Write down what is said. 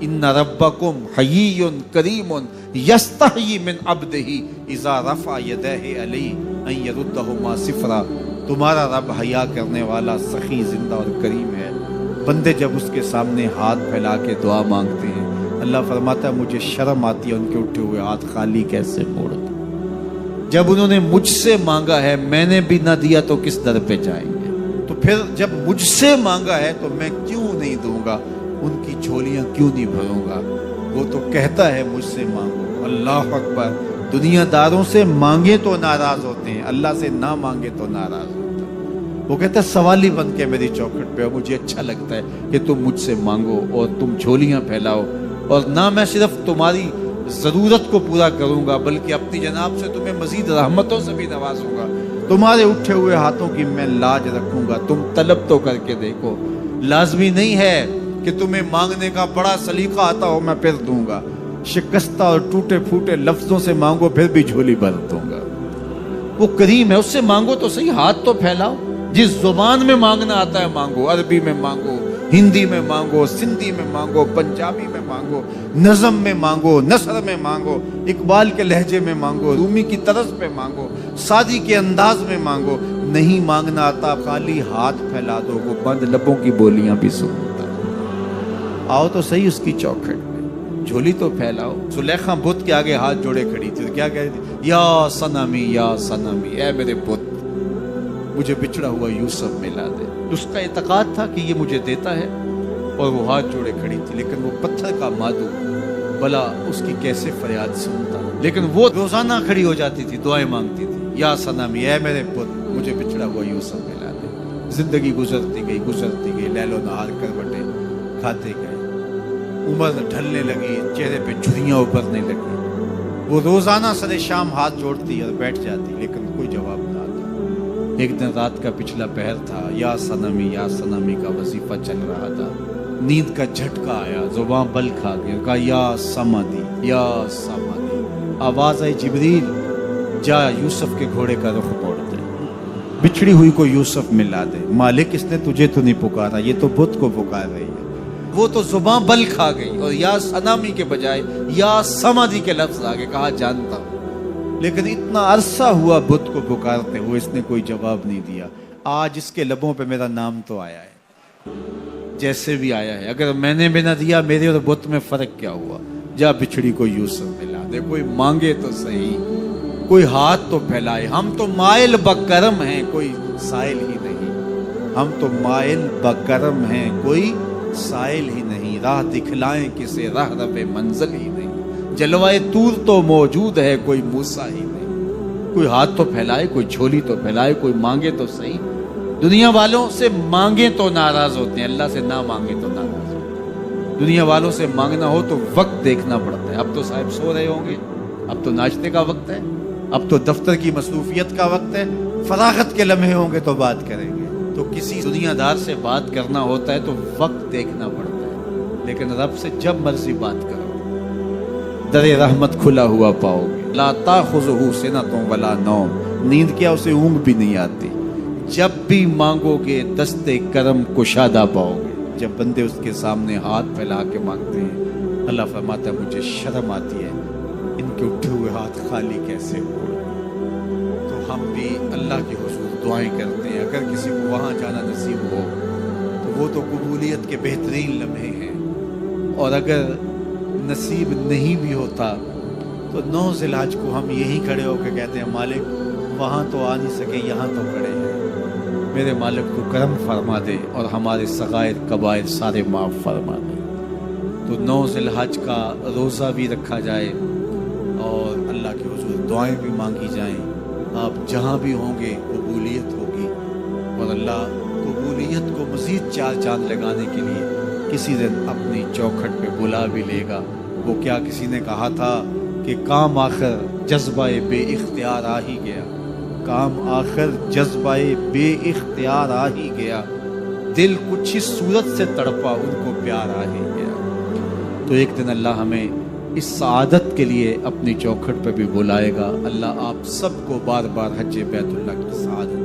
इन्न रब्बकुम हय्युन करीमुन यस्तही मिन अब्दिही इज़ा रफ़ा यदैहि अलैहि अन यरुद्दहुमा सिफ़रा। तुम्हारा रब हया करने वाला, सखी, जिंदा और करीम है। बंदे जब उसके सामने हाथ फैला के दुआ मांगते हैं, अल्लाह फरमाता है मुझे शर्म आती है उनके उठे हुए हाथ खाली कैसे मोड़ दूं। जब उन्होंने मुझसे मांगा है, मैंने भी ना दिया तो किस दर पे जाएंगे। तो फिर जब मुझसे मांगा है तो मैं क्यों नहीं दूंगा, उनकी झोलियां क्यों नहीं भरूंगा। वो तो कहता है मुझसे मांगो। अल्लाह अकबर। दुनियादारों से मांगे तो नाराज होते हैं, अल्लाह से ना मांगे तो नाराज होता है। वो कहता है सवाली बन के मेरी चौखट पे, और मुझे अच्छा लगता है कि तुम मुझसे मांगो और तुम झोलियां फैलाओ, और ना मैं सिर्फ तुम्हारी जरूरत को पूरा करूंगा बल्कि अपनी जनाब से तुम्हें मजीद रहमतों से भी नवाजूंगा। तुम्हारे उठे हुए हाथों की मैं लाज रखूंगा। तुम तलब तो करके देखो। लाजमी नहीं है कि तुम्हें मांगने का बड़ा सलीका आता हो मैं फिर दूंगा। शिकस्ता और टूटे फूटे लफ्जों से मांगो फिर भी झोली भर दूंगा। वो करीम है, उससे मांगो तो सही, हाथ तो फैलाओ। जिस जुबान में मांगना आता है मांगो। अरबी में मांगो, हिंदी में मांगो, सिंधी में मांगो, पंजाबी में मांगो, नज़म में मांगो, नसर में मांगो, इकबाल के लहजे में मांगो, रूमी की तरस पे मांगो, सादी के अंदाज में मांगो। नहीं मांगना आता, खाली हाथ फैला दो, वो बंद लबों की बोलियां भी सुनता है। आओ तो सही उसकी चौखट में, झोली तो फैलाओ। सुलेखा बुत के आगे हाथ जोड़े खड़ी थी, तो क्या कह रही थी? या सनमी, या सनमी, ऐ मेरे बुत, मुझे बिछड़ा हुआ यूसुफ मिला दे। उसका इतकाद था कि ये मुझे देता है, और वो हाथ जोड़े खड़ी थी। लेकिन वो पत्थर का मादू भला उसकी कैसे फरियाद सुनता। लेकिन वो रोजाना खड़ी हो जाती थी, दुआएं मांगती थी, या सनमी, ऐ मेरे पुत, मुझे बिछड़ा हुआ यूसुफ मिला दे। जिंदगी गुजरती गई, लैलो नहार करवटे खाते गए। उम्र ढलने लगी, चेहरे पे झुर्रियां उभरने लगी। वो रोजाना सरे शाम हाथ जोड़ती और बैठ जाती, लेकिन कोई जवाब ना आता। एक दिन रात का पिछला पहर था, या सनमी का वजीफा चल रहा था। नींद का झटका आया, जुबान बल खा गया, कहा या समादी, या समादी। आवाज आई, जिब्रील जा यूसुफ के घोड़े का रुख मोड़ दे, बिछड़ी हुई को यूसुफ मिला दे। मालिक इसने तुझे तो नहीं पुकारा, ये तो बुत को पुकार रही है। वो तो जुबान बल खा गई और या सनामी के बजाय या समादी के लफ्ज आगे कहा जानता हूं। लेकिन इतना अरसा हुआ बुत को पुकारते हुए, इसने कोई जवाब नहीं दिया। आज इसके लबों पे मेरा नाम तो आया है, जैसे भी आया है। अगर मैंने भी ना दिया, मेरे और बुत में फर्क क्या हुआ? जा बिछड़ी को यूसुफ मिला दे। कोई मांगे तो सही, कोई हाथ तो फैलाए। हम तो माइल बकरम हैं, कोई साइल ही नहीं। हम तो माइल बकरम हैं, कोई साइल ही नहीं। राह दिखलाएं किसे, राह रबे मंजिल ही नहीं। जलवाए तूर तो मौजूद है, कोई मूसा ही नहीं। कोई हाथ तो फैलाए, कोई झोली तो फैलाए, कोई मांगे तो सही। दुनिया वालों से मांगे तो नाराज होते हैं, अल्लाह से ना मांगे तो नाराज होते हैं। दुनिया वालों से मांगना हो तो वक्त देखना पड़ता है। अब तो साहब सो रहे होंगे, अब तो नाचने का वक्त है, अब तो दफ्तर की मसरूफियत का वक्त है। फरागत के लम्हे होंगे तो बात करेंगे। तो किसी दुनियादार से बात करना होता है तो वक्त देखना पड़ता है। लेकिन रब से जब मर्जी बात करो, दरे रहमत खुला हुआ पाओगे। ला ताखुज़ुहु सिनतुन वला नौम, नींद क्या, उसे ऊँघ भी नहीं आती। जब भी मांगोगे दस्ते करम कुशादा पाओगे। जब बंदे उसके सामने हाथ फैला के मांगते हैं, अल्लाह फरमाता है मुझे शर्म आती है, इनके उठे हुए हाथ खाली कैसे हो। तो हम भी अल्लाह के हुजूर दुआएं करते हैं। अगर किसी को वहाँ जाना नसीब हो तो वो तो कबूलियत के बेहतरीन लम्हे हैं। और अगर नसीब नहीं भी होता तो 9 ज़िलहज को हम यही खड़े होकर कहते हैं मालिक वहाँ तो आ नहीं सके, यहाँ तो खड़े हैं। मेरे मालिक को करम फरमा दे और हमारे सगायर कबायर सारे माफ़ फरमा दे। तो 9 ज़िलहज का रोज़ा भी रखा जाए और अल्लाह के हुजूर दुआएं भी मांगी जाएं। आप जहाँ भी होंगे कबूलियत होगी, और अल्लाह कबूलियत को मज़ीद 4 चांद लगाने के लिए किसी दिन अपनी चौखट पे बुला भी लेगा। वो क्या किसी ने कहा था कि काम आखिर जज्बाए बे इख्तियार आ ही गया। काम आखिर जज्बाए बे इख्तियार आ ही गया। दिल कुछ ही सूरत से तड़पा, उनको प्यार आ ही गया। तो एक दिन अल्लाह हमें इस सआदत के लिए अपनी चौखट पे भी बुलाएगा। अल्लाह आप सबको बार बार हज बैतुल्लाह की सआदत